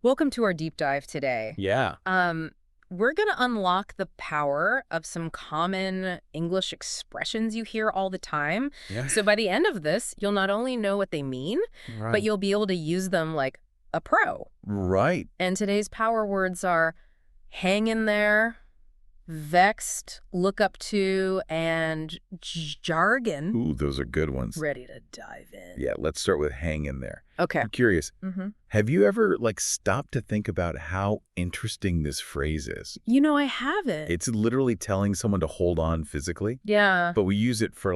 Welcome to our deep dive today. Yeah. We're going to unlock the power of some common English expressions you hear all the time. Yeah. So by the end of this, you'll not only know what they mean, but Right. you'll be able to use them like a pro. Right. And today's power words are hang in there, vexed, look up to, and jargon. Ooh, those are good ones. Ready to dive in. Yeah, let's start with hang in there. Okay. I'm curious, Mm-hmm. have you ever stopped to think about how interesting this phrase is? You know, I haven't. It's literally telling someone to hold on physically, Yeah. but we use it for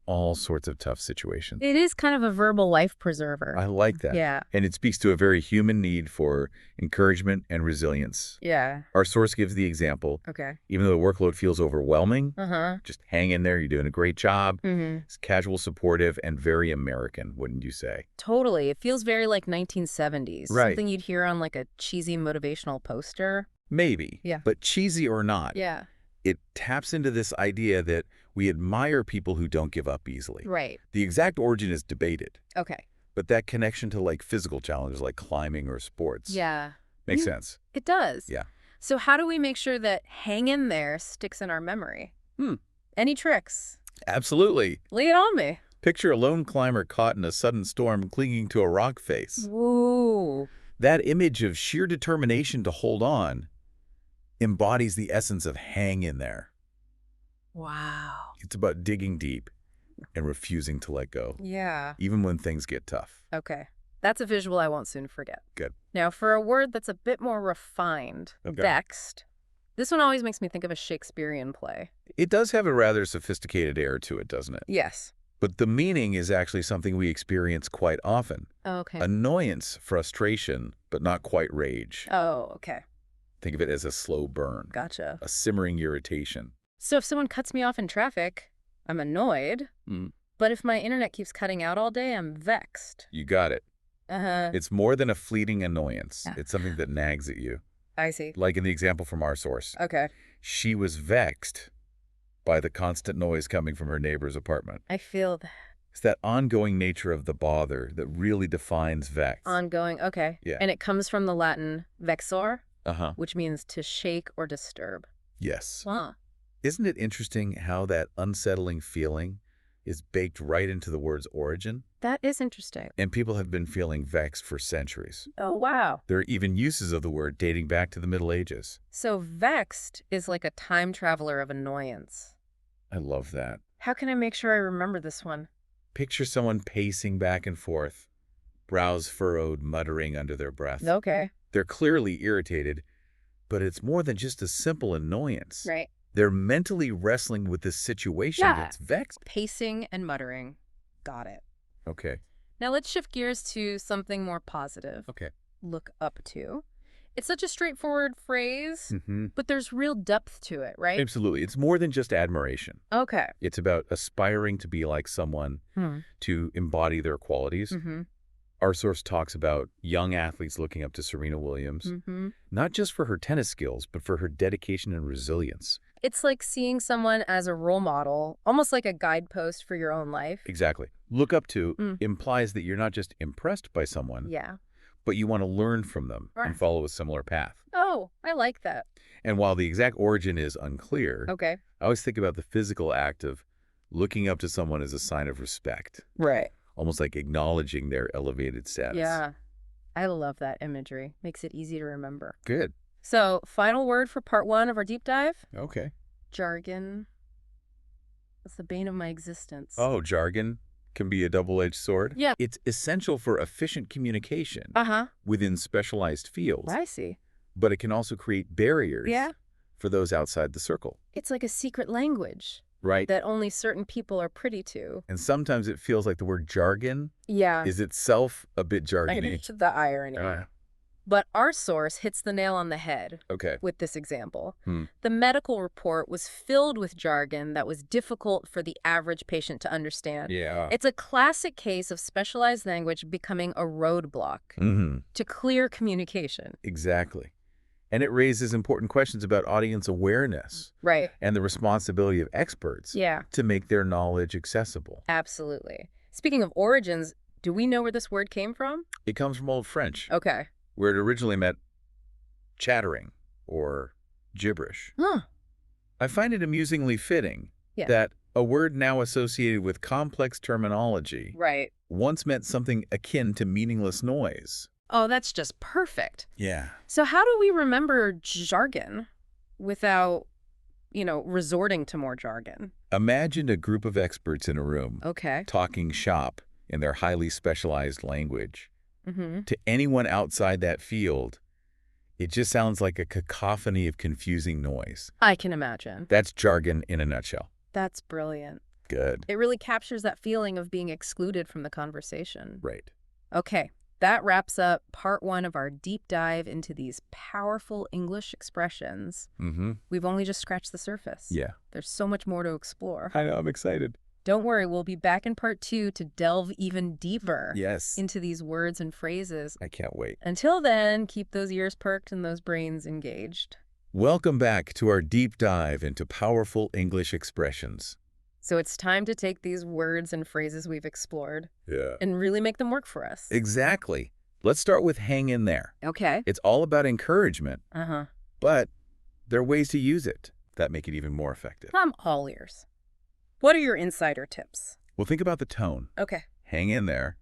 all sorts of tough situations. It is kind of a verbal life preserver. I like that. Yeah. And it speaks to a very human need for encouragement and resilience. Yeah. Our source gives the example, Okay. even though the workload feels overwhelming, Uh-huh. just hang in there, you're doing a great job. Mm-hmm. It's casual, supportive, and very American, wouldn't you say? Totally. It feels very like 1970s. Right. Something you'd hear on like a cheesy motivational poster. Maybe. Yeah. But cheesy or not, Yeah. it taps into this idea that we admire people who don't give up easily. Right. The exact origin is debated, Okay. but that connection to physical challenges like climbing or sports Yeah. makes Mm. sense. It does. Yeah. So how do we make sure that hang in there sticks in our memory? Hmm. Any tricks? Absolutely. Lay it on me. Picture a lone climber caught in a sudden storm clinging to a rock face. Ooh. That image of sheer determination to hold on embodies the essence of hang in there. Wow. It's about digging deep and refusing to let go, Yeah. even when things get tough. Okay. That's a visual I won't soon forget. Good. Now, for a word that's a bit more refined, Okay. vexed, this one always makes me think of a Shakespearean play. It does have a rather sophisticated air to it, doesn't it? Yes. But the meaning is actually something we experience quite often. Okay. Annoyance, frustration, but not quite rage. Oh, okay. Think of it as a slow burn, Gotcha. a simmering irritation. So if someone cuts me off in traffic, I'm annoyed. Mm. But if my internet keeps cutting out all day, I'm vexed. You got it. Uh-huh. It's more than a fleeting annoyance. Yeah. It's something that nags at you. I see. Like in the example from our source. Okay. She was vexed by the constant noise coming from her neighbor's apartment. I feel that. It's that ongoing nature of the bother that really defines vex. Ongoing. Okay. Yeah. And it comes from the Latin vexor, Uh-huh. which means to shake or disturb. Yes. Huh. Isn't it interesting how that unsettling feeling is baked right into the word's origin? That is interesting. And people have been feeling vexed for centuries. Oh, wow. There are even uses of the word dating back to the Middle Ages. So vexed is like a time traveler of annoyance. I love that. How can I make sure I remember this one? Picture someone pacing back and forth, brows furrowed, muttering under their breath. Okay. They're clearly irritated, but it's more than just a simple annoyance. Right. They're mentally wrestling with this situation Yeah. that's vexed. Pacing and muttering. Got it. Okay. Now let's shift gears to something more positive. Okay. Look up to. It's such a straightforward phrase, Mm-hmm. but there's real depth to it, right? Absolutely. It's more than just admiration. Okay. It's about aspiring to be like someone, to embody their qualities. Mm-hmm. Our source talks about young athletes looking up to Serena Williams, Mm-hmm. not just for her tennis skills, but for her dedication and resilience. It's like seeing someone as a role model, almost like a guidepost for your own life. Exactly. Look up to Mm. implies that you're not just impressed by someone, Yeah. but you want to learn from them Right. and follow a similar path. Oh, I like that. And while the exact origin is unclear, Okay. I always think about the physical act of looking up to someone as a sign of respect, Right. almost like acknowledging their elevated status. Yeah. I love that imagery. Makes it easy to remember. Good. So, final word for part 1 of our deep dive? Okay. Jargon. It's the bane of my existence. Oh, jargon can be a double-edged sword. Yeah. It's essential for efficient communication Uh-huh. within specialized fields, I see. but it can also create barriers Yeah. for those outside the circle, It's like a secret language right? that only certain people are privy to. And sometimes it feels like the word jargon Yeah. is itself a bit jargony. The irony. But our source hits the nail on the head Okay. with this example. Hmm. The medical report was filled with jargon that was difficult for the average patient to understand. Yeah. It's a classic case of specialized language becoming a roadblock Mm-hmm. to clear communication. Exactly. And it raises important questions about audience awareness Right. and the responsibility of experts Yeah, to make their knowledge accessible. absolutely. Speaking of origins, do we know where this word came from? It comes from Old French. Okay. where it originally meant chattering or gibberish. Huh. I find it amusingly fitting Yeah. that a word now associated with complex terminology Right. once meant something akin to meaningless noise. Oh, that's just perfect. Yeah. So how do we remember jargon without, resorting to more jargon? Imagine a group of experts in a room Okay. talking shop in their highly specialized language. Mm-hmm. To anyone outside that field, it just sounds like a cacophony of confusing noise. I can imagine. That's jargon in a nutshell. That's brilliant. Good. It really captures that feeling of being excluded from the conversation. Right. Okay, that wraps up part 1 of our deep dive into these powerful English expressions. Mm-hmm. We've only just scratched the surface. Yeah. There's so much more to explore. I know. I'm excited. Don't worry, we'll be back in part 2 to delve even deeper Yes. into these words and phrases. I can't wait. Until then, keep those ears perked and those brains engaged. Welcome back to our deep dive into powerful English expressions. So it's time to take these words and phrases we've explored Yeah. and really make them work for us. Exactly. Let's start with hang in there. Okay. It's all about encouragement, Uh-huh. but there are ways to use it that make it even more effective. I'm all ears. What are your insider tips? Well, think about the tone. Okay. Hang in there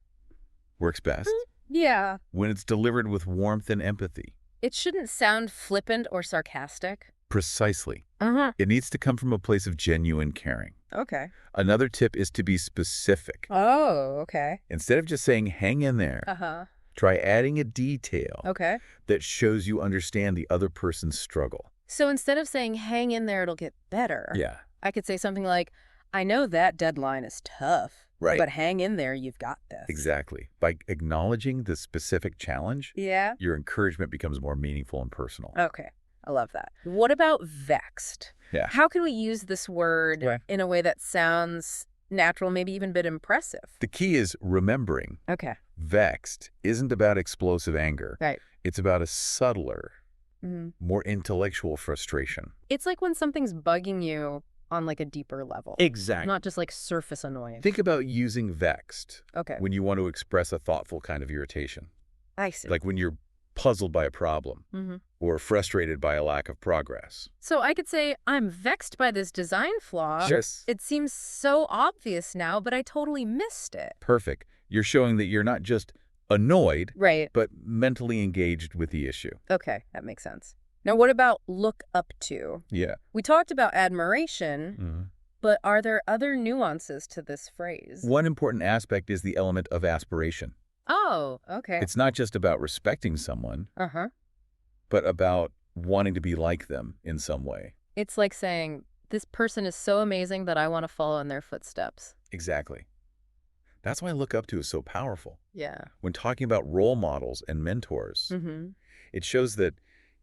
works best Yeah. when it's delivered with warmth and empathy. It shouldn't sound flippant or sarcastic. Precisely. Uh-huh. It needs to come from a place of genuine caring. Okay. Another tip is to be specific. Oh, okay. Instead of just saying hang in there, Uh-huh. try adding a detail Okay. that shows you understand the other person's struggle. So instead of saying hang in there, it'll get better. Yeah. I could say something like, I know that deadline is tough, Right. but hang in there, you've got this. Exactly. By acknowledging the specific challenge, Yeah. your encouragement becomes more meaningful and personal. Okay. I love that. What about vexed? Yeah. How can we use this word Right. in a way that sounds natural, maybe even a bit impressive? The key is remembering Okay. vexed isn't about explosive anger. Right. It's about a subtler, Mm-hmm. more intellectual frustration. It's like when something's bugging you on like a deeper level. Exactly. Not just like surface annoying. Think about using vexed Okay. when you want to express a thoughtful kind of irritation. I see. Like when you're puzzled by a problem Mm-hmm. or frustrated by a lack of progress. So I could say, I'm vexed by this design flaw. Yes. It seems so obvious now, but I totally missed it. Perfect. You're showing that you're not just annoyed, Right. but mentally engaged with the issue. Okay, that makes sense. Now, what about look up to? Yeah. We talked about admiration, but are there other nuances to this phrase? One important aspect is the element of aspiration. Oh, okay. It's not just about respecting someone, Uh-huh. but about wanting to be like them in some way. It's like saying, this person is so amazing that I want to follow in their footsteps. Exactly. That's why look up to is so powerful. Yeah. When talking about role models and mentors, Mm-hmm. it shows that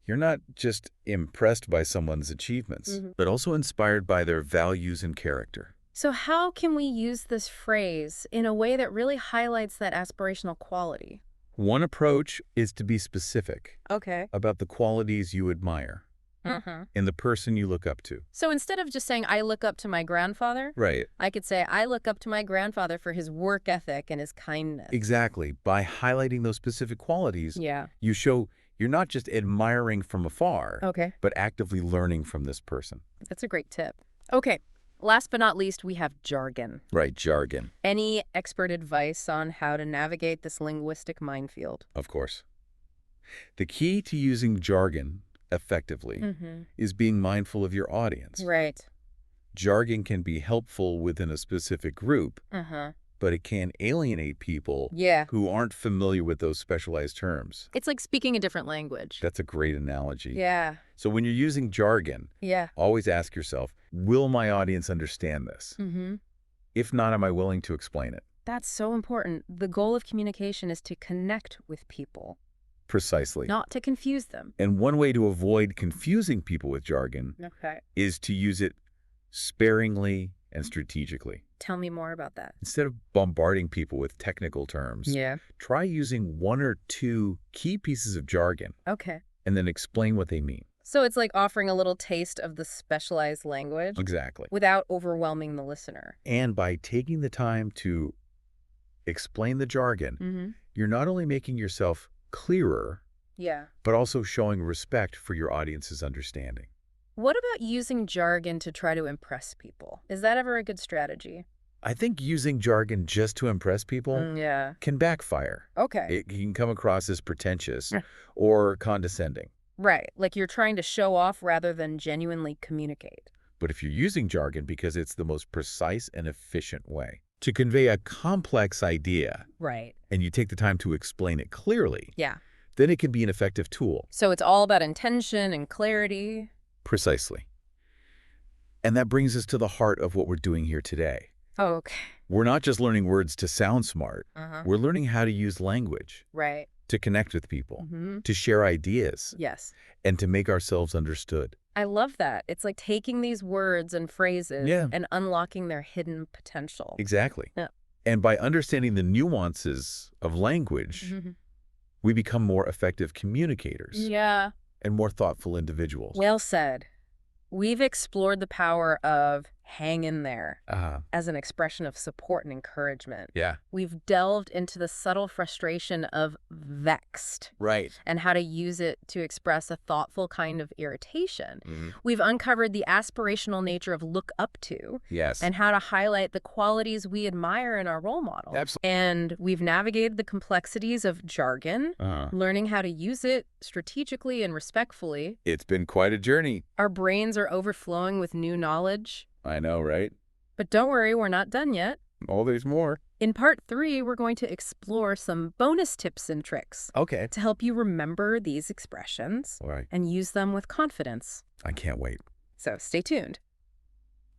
you're not just impressed by someone's achievements, Mhm. but also inspired by their values and character. So how can we use this phrase in a way that really highlights that aspirational quality? One approach is to be specific Okay. about the qualities you admire Uh-huh. in the person you look up to. So instead of just saying, I look up to my grandfather, Right. I could say, I look up to my grandfather for his work ethic and his kindness. Exactly. By highlighting those specific qualities, Yeah. you show you're not just admiring from afar, Okay. but actively learning from this person. That's a great tip. Okay. Last but not least, we have jargon. Right, jargon, Any expert advice on how to navigate this linguistic minefield? of course. The key to using jargon effectively Mm-hmm. is being mindful of your audience. Right. Jargon can be helpful within a specific group, Uh-huh. but it can alienate people Yeah. who aren't familiar with those specialized terms. It's like speaking a different language. That's a great analogy. Yeah. So when you're using jargon, Yeah. always ask yourself, will my audience understand this? Mm-hmm. If not, am I willing to explain it? That's so important. The goal of communication is to connect with people, Precisely. not to confuse them. And one way to avoid confusing people with jargon Okay. is to use it sparingly and strategically. Tell me more about that. Instead of bombarding people with technical terms, Yeah. try using one or two key pieces of jargon Okay. and then explain what they mean. So it's like offering a little taste of the specialized language Exactly. without overwhelming the listener. And by taking the time to explain the jargon, Mm-hmm. you're not only making yourself clearer, Yeah. but also showing respect for your audience's understanding. What about using jargon to try to impress people? Is that ever a good strategy? I think using jargon just to impress people Yeah. can backfire. Okay. It can come across as pretentious Yeah. or condescending. Right. Like you're trying to show off rather than genuinely communicate. But if you're using jargon because it's the most precise and efficient way to convey a complex idea, Right. and you take the time to explain it clearly, Yeah. then it can be an effective tool. So it's all about intention and clarity. Precisely. And that brings us to the heart of what we're doing here today. Oh, okay. We're not just learning words to sound smart. Uh-huh. We're learning how to use language Right. to connect with people, Mm-hmm. to share ideas, Yes. and to make ourselves understood. I love that. It's like taking these words and phrases Yeah. and unlocking their hidden potential. Exactly. Yeah. And by understanding the nuances of language, Mhm. we become more effective communicators Yeah. and more thoughtful individuals. Well said. We've explored the power of hang in there as an expression of support and encouragement. Yeah. We've delved into the subtle frustration of vexed Right. and how to use it to express a thoughtful kind of irritation. Mm-hmm. We've uncovered the aspirational nature of look up to Yes. and how to highlight the qualities we admire in our role models. Absolutely. And we've navigated the complexities of jargon, learning how to use it strategically and respectfully. It's been quite a journey. Our brains are overflowing with new knowledge. I know, right? But don't worry, we're not done yet. Oh, there's more. In part 3, we're going to explore some bonus tips and tricks Okay. to help you remember these expressions All right. and use them with confidence. I can't wait. So stay tuned.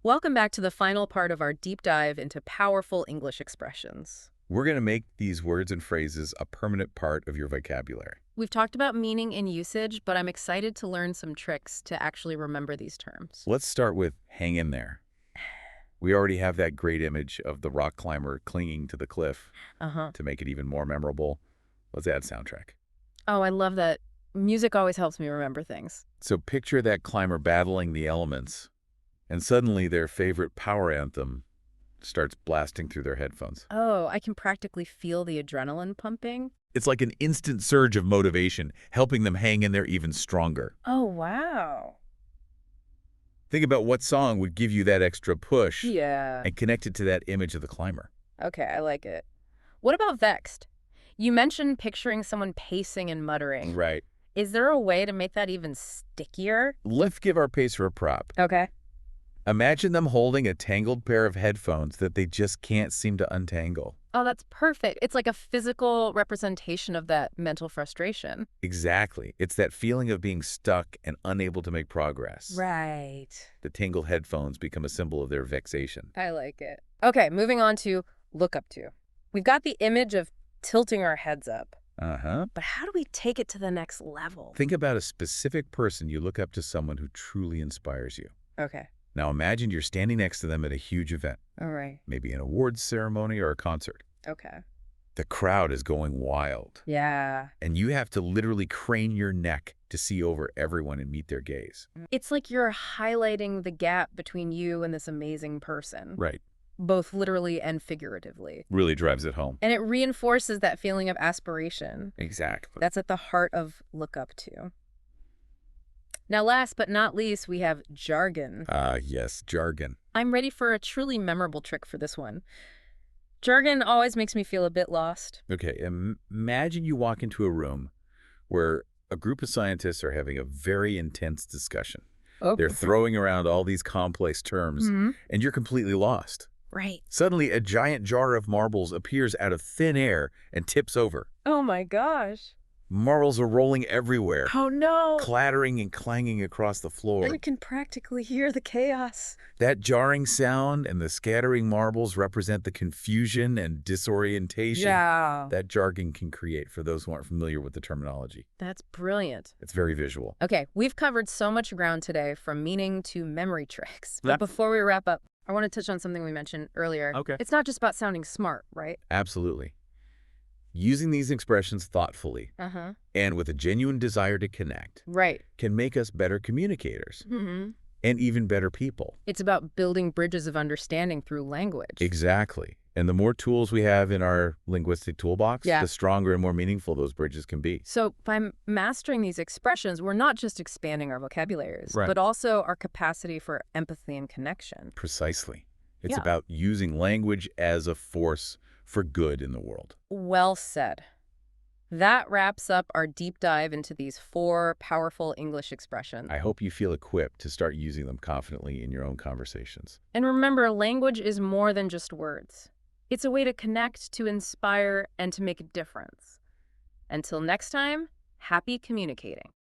Welcome back to the final part of our deep dive into powerful English expressions. We're going to make these words and phrases a permanent part of your vocabulary. We've talked about meaning and usage, but I'm excited to learn some tricks to actually remember these terms. Let's start with hang in there. We already have that great image of the rock climber clinging to the cliff. To make it even more memorable, let's add soundtrack. Oh, I love that. Music always helps me remember things. So picture that climber battling the elements, and suddenly their favorite power anthem starts blasting through their headphones. Oh, I can practically feel the adrenaline pumping. It's like an instant surge of motivation, helping them hang in there even stronger. Oh, wow. Think about what song would give you that extra push Yeah. and connect it to that image of the climber. Okay, I like it. What about vexed? You mentioned picturing someone pacing and muttering. Right. Is there a way to make that even stickier? Let's give our pacer a prop. Okay. Imagine them holding a tangled pair of headphones that they just can't seem to untangle. Oh, that's perfect. It's like a physical representation of that mental frustration. Exactly. It's that feeling of being stuck and unable to make progress. Right. The tangled headphones become a symbol of their vexation. I like it. Okay, moving on to look up to. We've got the image of tilting our heads up. But how do we take it to the next level? Think about a specific person you look up to, someone who truly inspires you. Okay. Now imagine you're standing next to them at a huge event, All right. maybe an awards ceremony or a concert. Okay. The crowd is going wild, Yeah. and you have to literally crane your neck to see over everyone and meet their gaze. It's like you're highlighting the gap between you and this amazing person. Right. Both literally and figuratively. Really drives it home. And it reinforces that feeling of aspiration. Exactly. That's at the heart of look up to. Now, last but not least, we have jargon. Yes, jargon. I'm ready for a truly memorable trick for this one. Jargon always makes me feel a bit lost. Okay, imagine you walk into a room where a group of scientists are having a very intense discussion. Oh. They're throwing around all these complex terms, and you're completely lost. Right. Suddenly, a giant jar of marbles appears out of thin air and tips over. Oh my gosh. Marbles are rolling everywhere, Oh no. clattering and clanging across the floor. I can practically hear the chaos. That jarring sound and the scattering marbles represent the confusion and disorientation Yeah. that jargon can create for those who aren't familiar with the terminology. That's brilliant. It's very visual. Okay, we've covered so much ground today, from meaning to memory tricks. But That- before we wrap up, I want to touch on something we mentioned earlier. Okay. It's not just about sounding smart, right? Absolutely. Using these expressions thoughtfully Uh-huh. and with a genuine desire to connect Right. can make us better communicators Mm-hmm. and even better people. It's about building bridges of understanding through language. Exactly. And the more tools we have in our linguistic toolbox, Yeah. the stronger and more meaningful those bridges can be. So by mastering these expressions, we're not just expanding our vocabularies, Right. but also our capacity for empathy and connection. Precisely. It's Yeah. about using language as a force for good in the world. Well said. That wraps up our deep dive into these 4 powerful English expressions. I hope you feel equipped to start using them confidently in your own conversations. And remember, language is more than just words. It's a way to connect, to inspire, and to make a difference. Until next time, happy communicating.